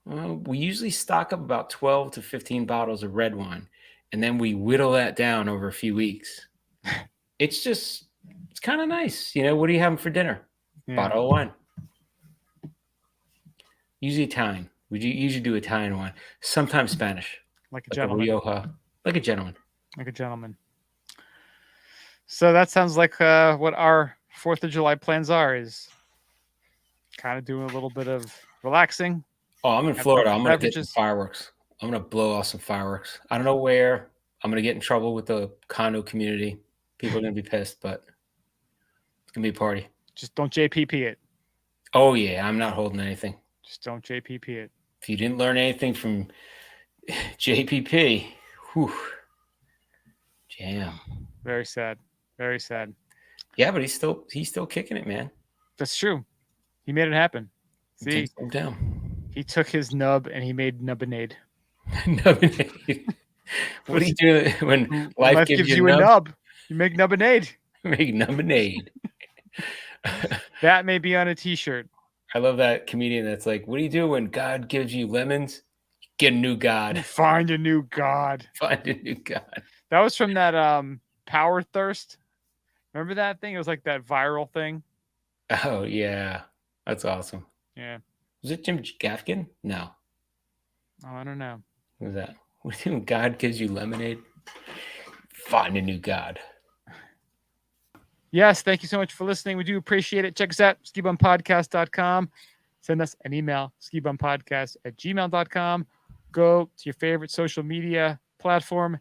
we usually stock up about 12 to 15 bottles of red wine. And then we whittle that down over a few weeks. It's kind of nice. What are you having for dinner? Yeah. Bottle of wine. Usually Italian. We usually do Italian wine. Sometimes Spanish. Like a Like gentleman. a Rioja. Like a gentleman. Like a gentleman. So that sounds like what our 4th of July plans are, is kind of doing a little bit of relaxing. Oh, I'm in Florida. I'm going to get some beverages. fireworks. I'm going to blow off some fireworks. I don't know where. I'm going to get in trouble with the condo community. People are going to be pissed, but it's going to be a party. Just don't JPP it. Oh, yeah. I'm not holding anything. Just don't JPP it. If you didn't learn anything from JPP, whew, jam. Very sad. Very sad. Yeah, but he's still kicking it, man. That's true. He made it happen. He See, takes them down. he took his nub and he made nubbinade. Nubbinade. What do you do when life gives you a nub? You make nubbinade. Make nubbinade. That may be on a t-shirt. I love that comedian that's like, what do you do when God gives you lemons? Get a new God. Find a new god. Find a new God. That was from that Power Thirst. Remember that thing? It was like that viral thing. Oh, yeah. That's awesome. Yeah. Was it Jim Gaffigan? No. Oh, I don't know. What was that? What do you do when God gives you lemonade? Find a new God. Yes, thank you so much for listening. We do appreciate it. Check us out, skibumpodcast.com. Send us an email, skibumpodcast@gmail.com. Go to your favorite social media platform,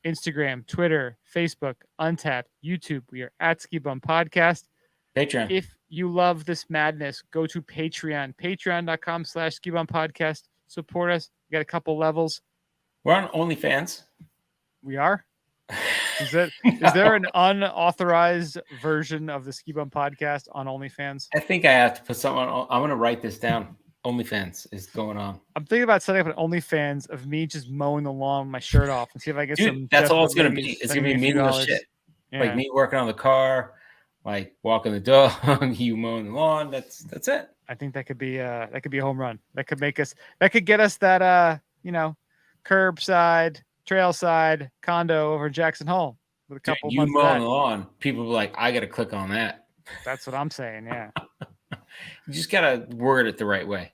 Instagram, Twitter, Facebook, Untapped, YouTube. We are at Ski Bum Podcast. Patreon. If you love this madness, go to Patreon, patreon.com/Ski Bum Podcast. Support us. We got a couple levels. We're on OnlyFans. We are. Is there an unauthorized version of the Ski Bum Podcast on OnlyFans? I think I have to put something on. I'm going to write this down. OnlyFans is going on. I'm thinking about setting up an OnlyFans of me just mowing the lawn with my shirt off and see if I get some. Dude, that's all it's desperate going to be. ladies It's sending going to be me a few meaningless dollars. shit. Yeah. Like me working on the car, like walking the dog, you mowing the lawn. That's it. I think that could be a home run. That could get us that curbside, trailside condo over in Jackson Hole with a Dude, couple you months of mowing that. the lawn, people be like, I got to click on that. That's what I'm saying. Yeah. You just got to word it the right way.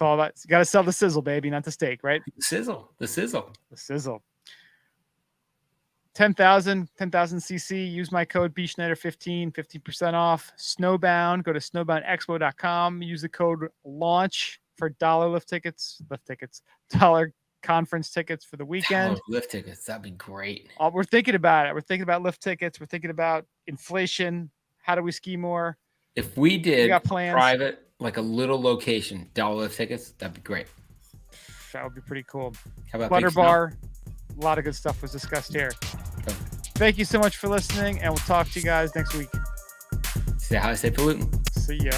It's all about, you got to sell the sizzle, baby, not the steak, right? The sizzle. The sizzle. 10,000 cc. Use my code BeachNighter15, 15% off. Snowbound. Go to snowboundexpo.com. Use the code LAUNCH for dollar dollar conference tickets for the weekend. Lift tickets. That'd be great. We're thinking about it. We're thinking about lift tickets. We're thinking about inflation. How do we ski more? If we did got plans. private, like a little location, dollar lift tickets, that'd be great. That would be pretty cool. How about Butter Big Snow? Bar. A lot of good stuff was discussed here. Okay. Thank you so much for listening, and we'll talk to you guys next week. Say hi, stay polluting. See ya.